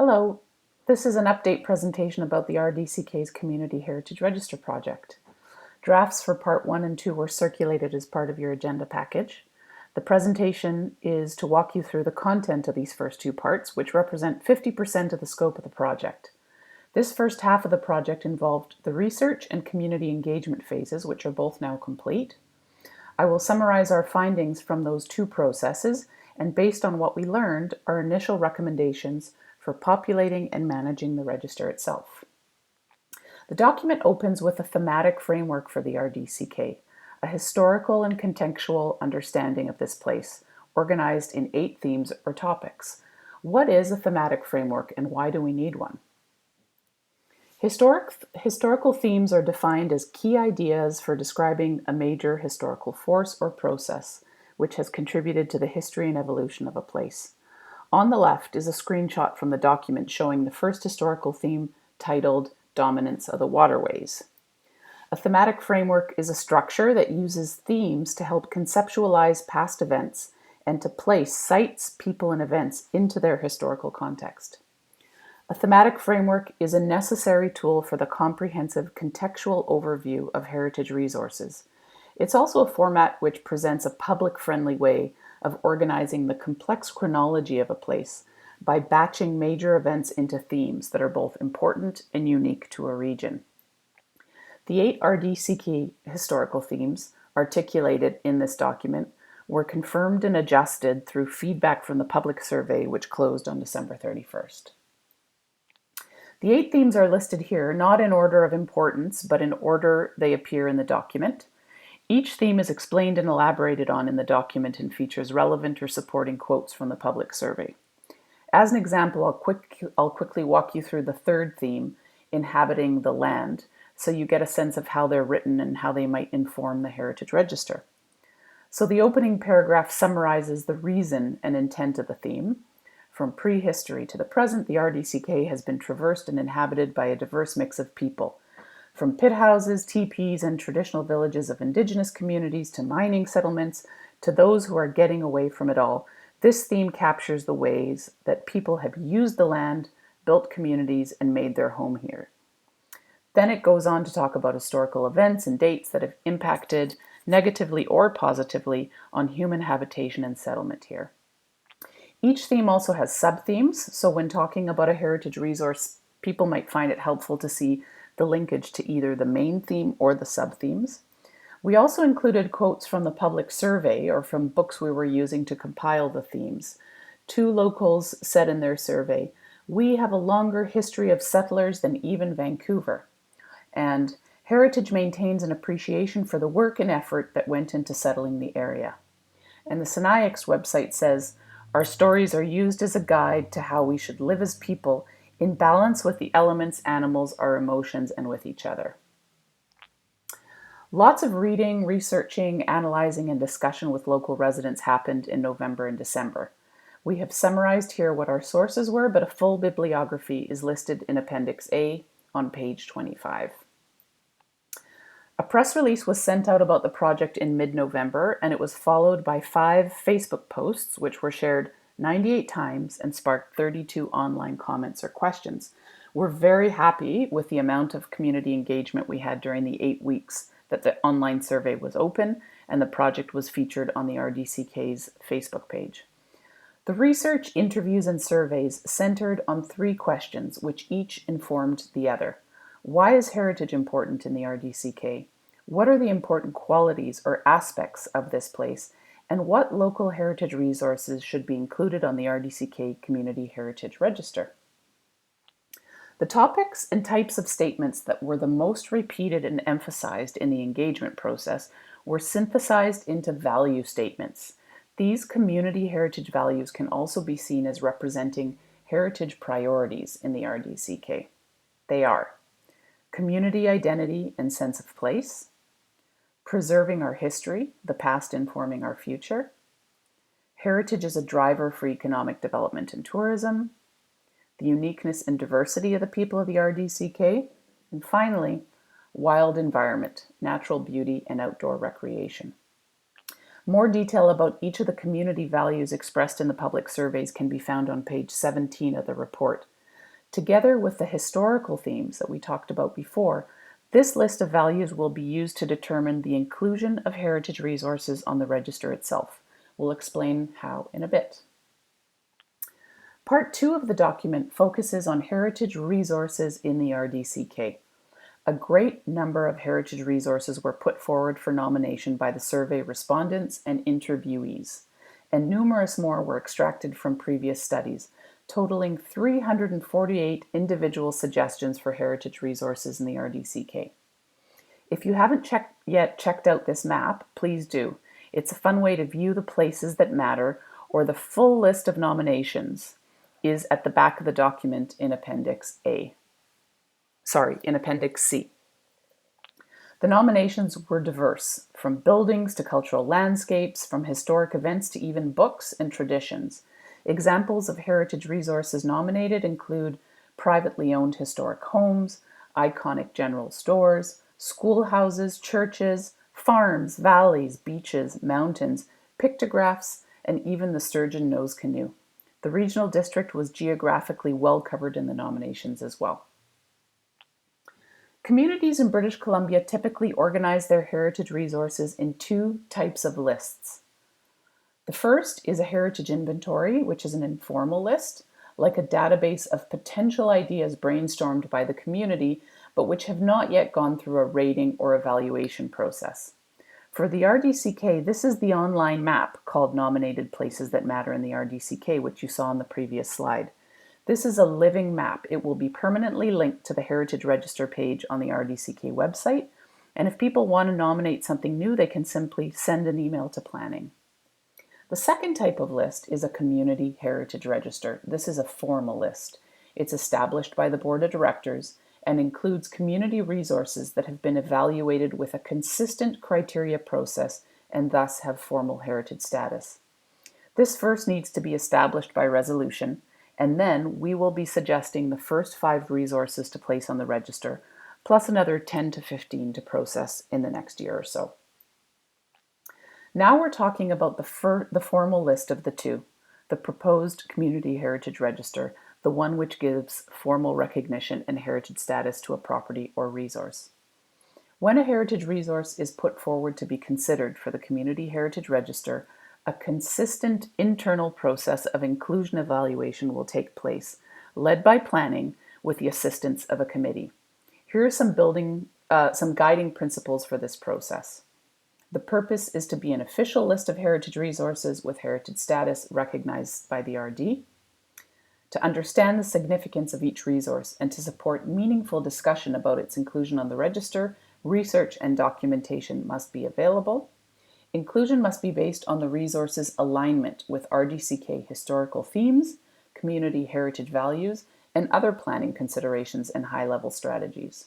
Hello, this is an update presentation about the RDCK's Community Heritage Register project. Drafts for Part 1 and 2 were circulated as part of your agenda package. The presentation is to walk you through the content of these first two parts, which represent 50% of the scope of the project. This first half of the project involved the research and community engagement phases, which are both now complete. I will summarize our findings from those two processes, and based on what we learned, our initial recommendations for populating and managing the register itself. The document opens with a thematic framework for the RDCK, a historical and contextual understanding of this place, organized in 8 themes or topics. What is a thematic framework and why do we need one? Historical themes are defined as key ideas for describing a major historical force or process which has contributed to the history and evolution of a place. On the left is a screenshot from the document showing the first historical theme titled Dominance of the Waterways. A thematic framework is a structure that uses themes to help conceptualize past events and to place sites, people, and events into their historical context. A thematic framework is a necessary tool for the comprehensive contextual overview of heritage resources. It's also a format which presents a public-friendly way of organizing the complex chronology of a place by batching major events into themes that are both important and unique to a region. The 8 RDCK historical themes articulated in this document were confirmed and adjusted through feedback from the public survey, which closed on December 31st. The 8 themes are listed here, not in order of importance, but in order they appear in the document. Each theme is explained and elaborated on in the document and features relevant or supporting quotes from the public survey. As an example, I'll quickly walk you through the 3rd theme, Inhabiting the Land, so you get a sense of how they're written and how they might inform the Heritage Register. So the opening paragraph summarizes the reason and intent of the theme. From prehistory to the present, the RDCK has been traversed and inhabited by a diverse mix of people. From pit houses, teepees, and traditional villages of indigenous communities to mining settlements to those who are getting away from it all, this theme captures the ways that people have used the land, built communities, and made their home here. Then it goes on to talk about historical events and dates that have impacted negatively or positively on human habitation and settlement here. Each theme also has sub-themes, so when talking about a heritage resource, people might find it helpful to see the linkage to either the main theme or the sub-themes. We also included quotes from the public survey or from books we were using to compile the themes. 2 locals said in their survey, "We have a longer history of settlers than even Vancouver." And heritage maintains an appreciation for the work and effort that went into settling the area. And the Sinaiacs website says, "Our stories are used as a guide to how we should live as people in balance with the elements, animals, our emotions, and with each other." Lots of reading, researching, analyzing, and discussion with local residents happened in November and December. We have summarized here what our sources were, but a full bibliography is listed in Appendix A on page 25. A press release was sent out about the project in mid-November, and it was followed by 5 Facebook posts, which were shared 98 times and sparked 32 online comments or questions. We're very happy with the amount of community engagement we had during the 8 weeks that the online survey was open and the project was featured on the RDCK's Facebook page. The research, interviews, and surveys centered on 3 questions, which each informed the other. Why is heritage important in the RDCK? What are the important qualities or aspects of this place? And what local heritage resources should be included on the RDCK Community Heritage Register? The topics and types of statements that were the most repeated and emphasized in the engagement process were synthesized into value statements. These community heritage values can also be seen as representing heritage priorities in the RDCK. They are community identity and sense of place, preserving our history, the past informing our future, heritage as a driver for economic development and tourism, the uniqueness and diversity of the people of the RDCK, and finally, wild environment, natural beauty, and outdoor recreation. More detail about each of the community values expressed in the public surveys can be found on page 17 of the report. Together with the historical themes that we talked about before, this list of values will be used to determine the inclusion of heritage resources on the register itself. We'll explain how in a bit. Part 2 of the document focuses on heritage resources in the RDCK. A great number of heritage resources were put forward for nomination by the survey respondents and interviewees, and numerous more were extracted from previous studies, totaling 348 individual suggestions for heritage resources in the RDCK. If you haven't yet checked out this map, please do. It's a fun way to view the places that matter, or the full list of nominations is at the back of the document in Appendix C. The nominations were diverse, from buildings to cultural landscapes, from historic events to even books and traditions. Examples of heritage resources nominated include privately owned historic homes, iconic general stores, schoolhouses, churches, farms, valleys, beaches, mountains, pictographs, and even the sturgeon nose canoe. The regional district was geographically well covered in the nominations as well. Communities in British Columbia typically organize their heritage resources in two types of lists. The first is a heritage inventory, which is an informal list, like a database of potential ideas brainstormed by the community, but which have not yet gone through a rating or evaluation process. For the RDCK, this is the online map called Nominated Places That Matter in the RDCK, which you saw on the previous slide. This is a living map. It will be permanently linked to the Heritage Register page on the RDCK website, and if people want to nominate something new, they can simply send an email to planning. The second type of list is a community heritage register. This is a formal list. It's established by the board of directors and includes community resources that have been evaluated with a consistent criteria process and thus have formal heritage status. This first needs to be established by resolution, and then we will be suggesting the first 5 resources to place on the register, plus another 10 to 15 to process in the next year or so. Now we're talking about the formal list of the two, the proposed Community Heritage Register, the one which gives formal recognition and heritage status to a property or resource. When a heritage resource is put forward to be considered for the Community Heritage Register, a consistent internal process of inclusion evaluation will take place, led by planning with the assistance of a committee. Here are some guiding principles for this process. The purpose is to be an official list of heritage resources with heritage status recognized by the RD, to understand the significance of each resource and to support meaningful discussion about its inclusion on the register. Research and documentation must be available. Inclusion must be based on the resource's alignment with RDCK historical themes, community heritage values, and other planning considerations and high-level strategies.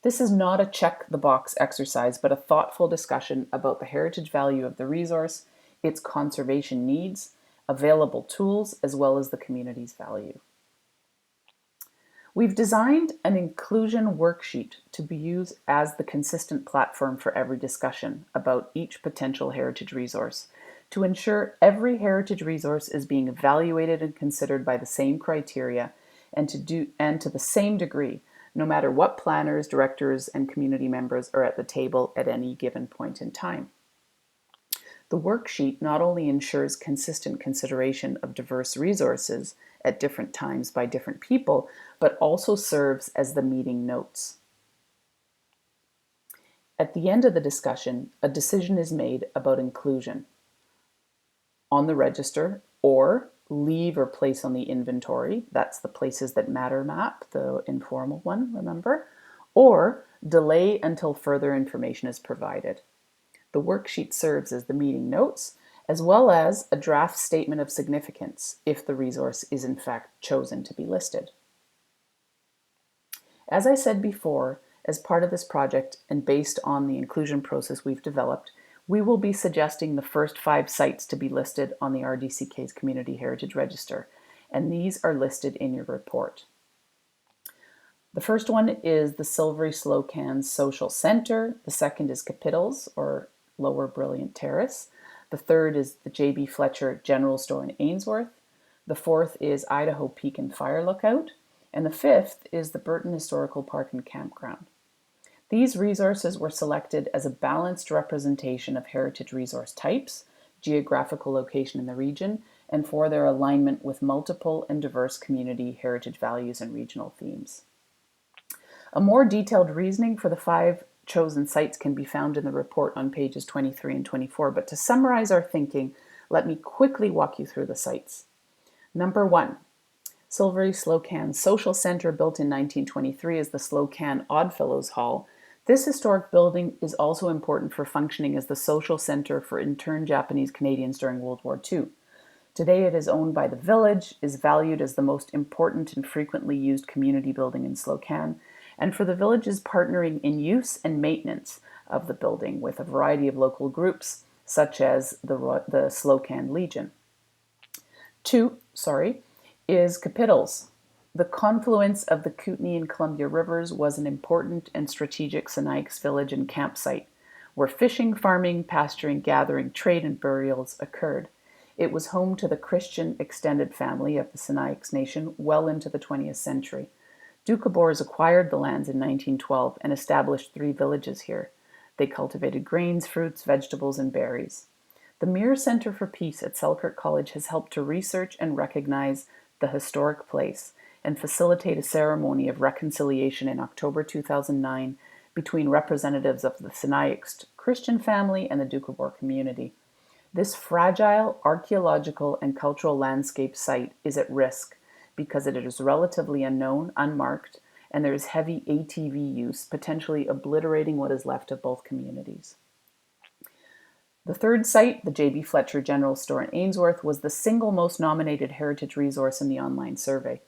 This is not a check-the-box exercise, but a thoughtful discussion about the heritage value of the resource, its conservation needs, available tools, as well as the community's value. We've designed an inclusion worksheet to be used as the consistent platform for every discussion about each potential heritage resource, to ensure every heritage resource is being evaluated and considered by the same criteria and to the same degree, no matter what planners, directors, and community members are at the table at any given point in time. The worksheet not only ensures consistent consideration of diverse resources at different times by different people, but also serves as the meeting notes. At the end of the discussion, a decision is made about inclusion on the register or leave or place on the inventory. That's the Places That Matter map, the informal one, remember? Or delay until further information is provided. The worksheet serves as the meeting notes, as well as a draft statement of significance if the resource is in fact chosen to be listed. As I said before, as part of this project and based on the inclusion process we've developed, we will be suggesting the first 5 sites to be listed on the RDCK's Community Heritage Register, and these are listed in your report. The first one is the Silvery Slow Cans Social Center. The second is Capitals, or Lower Brilliant Terrace. The third is the J.B. Fletcher General Store in Ainsworth. The fourth is Idaho Peak and Fire Lookout. And the fifth is the Burton Historical Park and Campground. These resources were selected as a balanced representation of heritage resource types, geographical location in the region, and for their alignment with multiple and diverse community heritage values and regional themes. A more detailed reasoning for the 5 chosen sites can be found in the report on pages 23 and 24, but to summarize our thinking, let me quickly walk you through the sites. Number 1, Silvery Slocan Social Center, built in 1923 as the Slocan Oddfellows Hall. This historic building is also important for functioning as the social center for interned Japanese Canadians during World War II. Today it is owned by the village, is valued as the most important and frequently used community building in Slocan, and for the village's partnering in use and maintenance of the building with a variety of local groups, such as the Slocan Legion. 2, is Capitals. The confluence of the Kootenay and Columbia Rivers was an important and strategic Sinaiaks village and campsite, where fishing, farming, pasturing, gathering, trade, and burials occurred. It was home to the Christian extended family of the Sinaiaks Nation well into the 20th century. Doukhobors acquired the lands in 1912 and established 3 villages here. They cultivated grains, fruits, vegetables, and berries. The Mirror Center for Peace at Selkirk College has helped to research and recognize the historic place and facilitate a ceremony of reconciliation in October 2009 between representatives of the Sinaiaks Christian family and the Doukhobor community. This fragile archaeological and cultural landscape site is at risk because it is relatively unknown, unmarked, and there is heavy ATV use, potentially obliterating what is left of both communities. The third site, the J.B. Fletcher General Store in Ainsworth, was the single most nominated heritage resource in the online survey.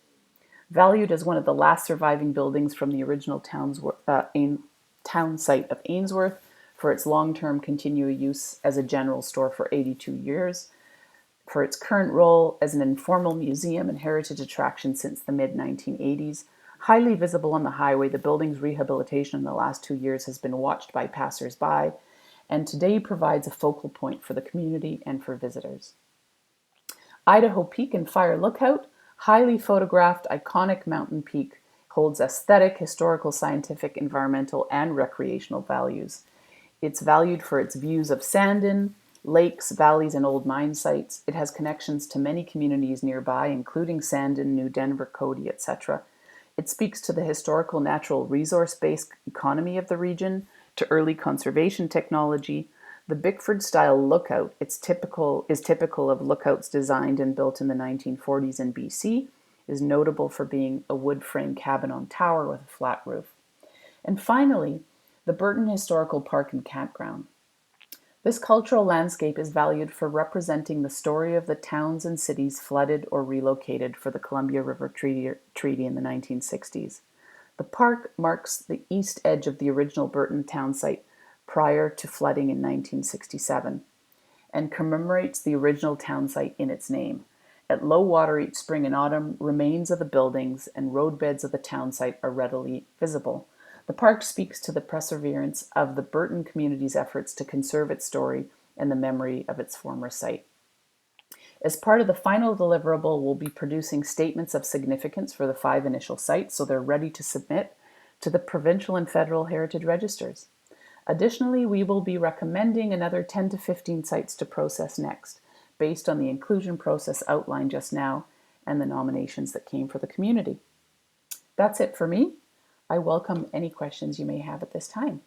Valued as one of the last surviving buildings from the original town site of Ainsworth for its long-term continual use as a general store for 82 years, for its current role as an informal museum and heritage attraction since the mid-1980s, highly visible on the highway, the building's rehabilitation in the last 2 years has been watched by passers-by, and today provides a focal point for the community and for visitors. Idaho Peak and Fire Lookout, highly photographed, iconic mountain peak, holds aesthetic, historical, scientific, environmental, and recreational values. It's valued for its views of Sandon, lakes, valleys, and old mine sites. It has connections to many communities nearby, including Sandon, New Denver, Cody, etc. It speaks to the historical natural resource-based economy of the region, to early conservation technology. The Bickford-style lookout is typical of lookouts designed and built in the 1940s in BC, is notable for being a wood frame cabin on tower with a flat roof. And finally, the Burton Historical Park and Campground. This cultural landscape is valued for representing the story of the towns and cities flooded or relocated for the Columbia River Treaty in the 1960s. The park marks the east edge of the original Burton town site prior to flooding in 1967 and commemorates the original town site in its name. At low water each spring and autumn, remains of the buildings and roadbeds of the town site are readily visible. The park speaks to the perseverance of the Burton community's efforts to conserve its story and the memory of its former site. As part of the final deliverable, we'll be producing statements of significance for the 5 initial sites, so they're ready to submit to the provincial and federal heritage registers. Additionally, we will be recommending another 10 to 15 sites to process next, based on the inclusion process outlined just now and the nominations that came for the community. That's it for me. I welcome any questions you may have at this time.